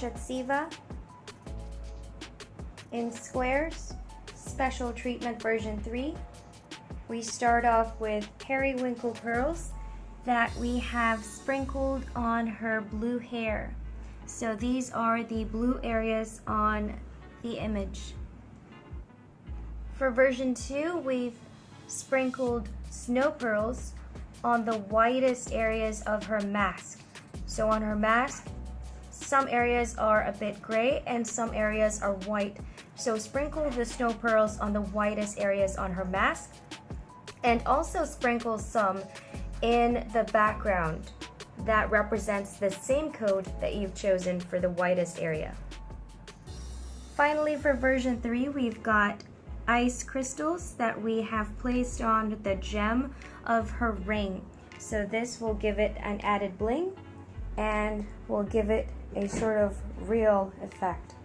Shatseva in squares, special treatment version 3. We start off with periwinkle pearls that we have sprinkled on her blue hair. So these are the blue areas on the image. For version 2, we've sprinkled snow pearls on the whitest areas of her mask. So on her mask, some areas are a bit gray and some areas are white. So sprinkle the snow pearls on the whitest areas on her mask, and also sprinkle some in the background that represents the same code that you've chosen for the whitest area. Finally, for version 3, we've got ice crystals that we have placed on the gem of her ring. So this will give it an added bling and will give it a sort of real effect.